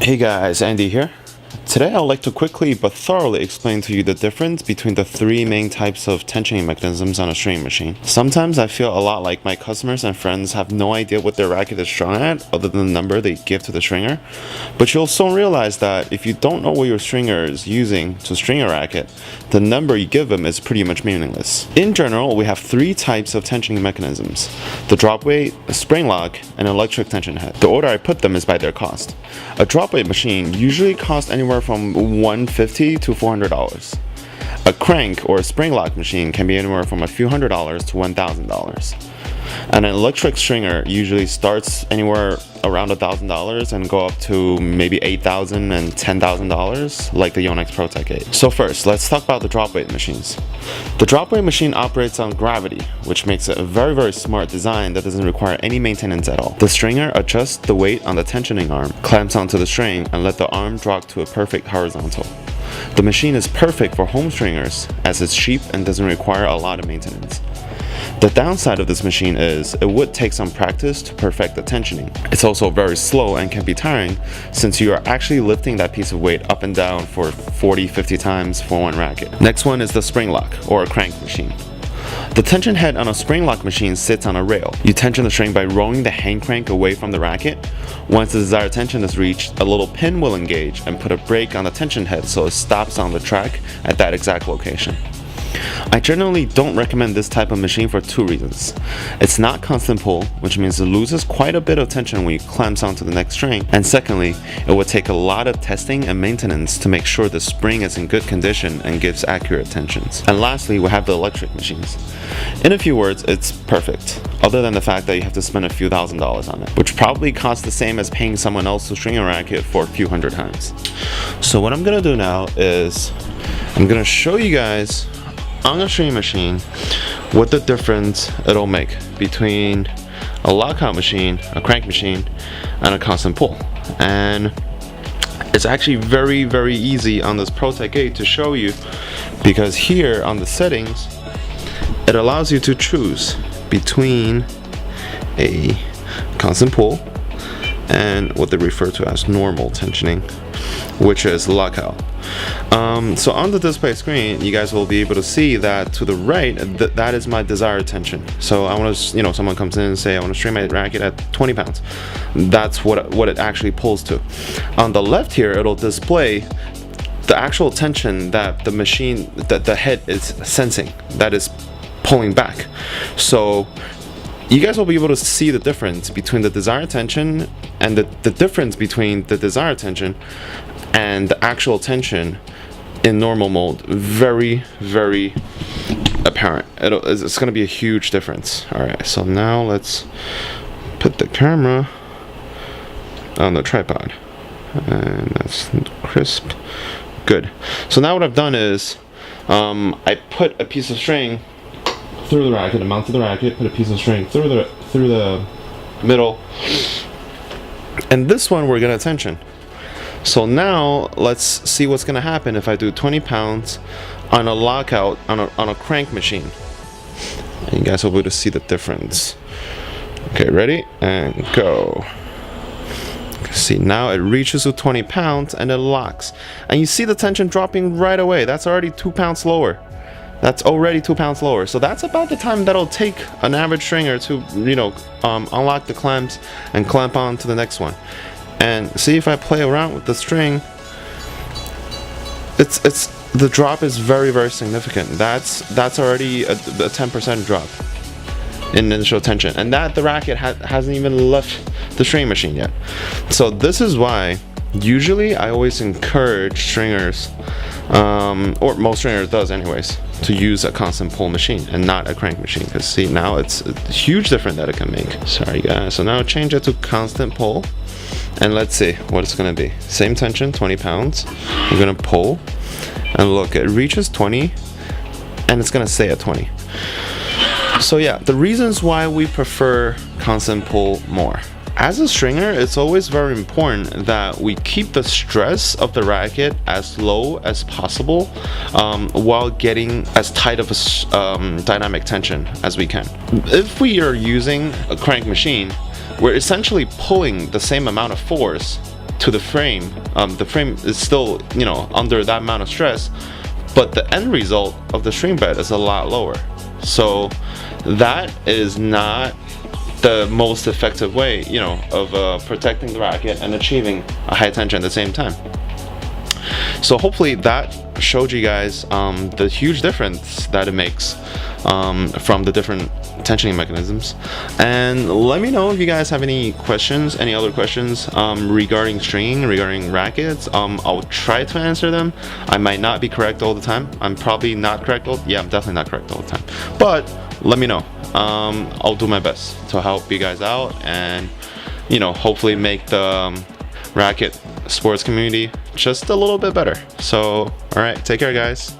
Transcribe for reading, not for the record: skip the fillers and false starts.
Hey guys, Andy here. Today I'd like to quickly but thoroughly explain to you the difference between the three main types of tensioning mechanisms on a stringing machine. Sometimes I feel a lot like my customers and friends have no idea what their racket is strung at other than the number they give to the stringer, but you'll soon realize that if you don't know what your stringer is using to string a racket, the number you give them is pretty much meaningless. In general, we have three types of tensioning mechanisms: the drop weight, a spring lock, and an electric tension head. The order I put them is by their cost. A drop weight machine usually costs anywhere from $150 to $400. A crank or a spring lock machine can be anywhere from a few $100s to $1,000. And an electric stringer usually starts anywhere around $1,000 and go up to maybe $8,000 and $10,000, like the Yonex ProTech 8. So first, let's talk about the drop weight machines. The drop weight machine operates on gravity, which makes it a very smart design that doesn't require any maintenance at all. The stringer adjusts the weight on the tensioning arm, clamps onto the string, and let the arm drop to a perfect horizontal. The machine is perfect for home stringers as it's cheap and doesn't require a lot of maintenance. The downside of this machine is it would take some practice to perfect the tensioning. It's also very slow and can be tiring since you are actually lifting that piece of weight up and down for 40-50 times for one racket. Next one is the spring lock or a crank machine. The tension head on a spring lock machine sits on a rail. You tension the string by rolling the hand crank away from the racket. Once the desired tension is reached, a little pin will engage and put a brake on the tension head so it stops on the track at that exact location. I generally don't recommend this type of machine for two reasons. It's not constant pull, which means it loses quite a bit of tension when you clamps onto the next string, and secondly, it would take a lot of testing and maintenance to make sure the spring is in good condition and gives accurate tensions. And lastly, we have the electric machines. In a few words, it's perfect, other than the fact that you have to spend a few $1,000s on it, which probably costs the same as paying someone else to string a racket for a few $100s. So what I'm gonna do now is I'm gonna show you guys on a string machine what the difference it'll make between a lockout machine, a crank machine, and a constant pull. And it's actually very easy on this ProTech 8 to show you, because here on the settings it allows you to choose between a constant pull and what they refer to as normal tensioning, which is lockout. So on the display screen, you guys will be able to see that to the right, that is my desired tension. So I want to, someone comes in and say, I want to string my racket at 20 pounds. That's what it actually pulls to. On the left here, it'll display the actual tension that the machine, that the head is sensing, that is pulling back. So you guys will be able to see the difference between the desired tension and the difference between the desired tension and the actual tension in normal mode. Very apparent. It's going to be a huge difference. Alright, so now let's put the camera on the tripod, and that's crisp. Good. So now what I've done is I put a piece of string through the racket, I mounted the racket, put a piece of string through the middle, and this one we're gonna tension. So now let's see what's gonna happen if I do 20 pounds on a lockout on a crank machine. And you guys will be able to see the difference. Okay, ready? And go. See, now it reaches to 20 pounds and it locks. And you see the tension dropping right away. That's already 2 pounds lower. That's already 2 pounds lower. So that's about the time that'll take an average stringer to, unlock the clamps and clamp on to the next one. And see, if I play around with the string, the drop is very significant. That's already a 10% drop in initial tension, and that the racket hasn't even left the string machine yet. So this is why usually I always encourage stringers, or most stringers does anyways, to use a constant pull machine and not a crank machine, because see, now it's a huge difference that it can make. Sorry guys. So now change it to constant pull, and let's see what it's gonna be. Same tension, 20 pounds. I'm gonna pull, and look, it reaches 20 and it's gonna stay at 20. So yeah, the reasons why we prefer constant pull more. As a stringer, it's always very important that we keep the stress of the racket as low as possible, while getting as tight of a dynamic tension as we can. If we are using a crank machine, we're essentially pulling the same amount of force to to the frame. The frame is still, you know, under that amount of stress, but the end result of the string bed is a lot lower. So that is not the most effective way, you know, of protecting the racket and achieving a high tension at the same time. So hopefully that showed you guys the huge difference that it makes from the different tensioning mechanisms. And let me know if you guys have any questions, any other questions regarding stringing, regarding rackets. I'll try to answer them. I might not be correct all the time. I'm probably not correct all, yeah, I'm definitely not correct all the time. But let me know. I'll do my best to help you guys out and, you know, hopefully make the racket sports community just a little bit better. So, all right, take care, guys.